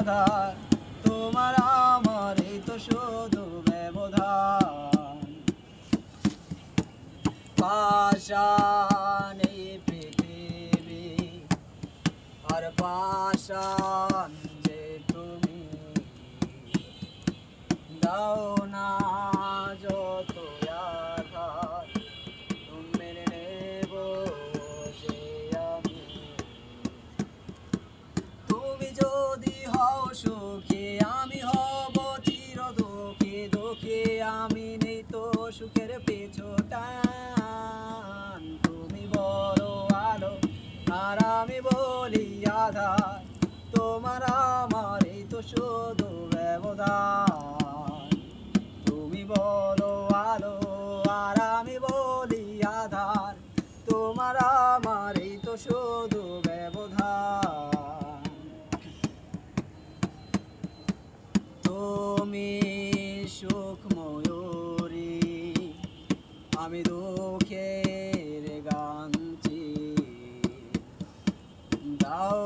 আধার, তোমার আমার এই তো শুধু ব্যবধান। পাষাণ এই পৃথিবী আর পাষাণ যে তুমি, দাও না যত আঘাত, তুমি মেনে নেব যে আমি। তুমি যদি হও সুখী আমি হব চির দুঃখী, দুঃখী আমি নেই তো সুখের পিছু টান। তুমি বড় আলো আর আমি বলি আধার, তোমার আমার এই তো শুধু ব্যবধান। তুমি বড় আলো আর আমি বলি আধার, তোমার আমার এই তো শুধু ব্যবধান। তুমি সুখ ময়ূরী, আমি দুঃখের গানছি, দাও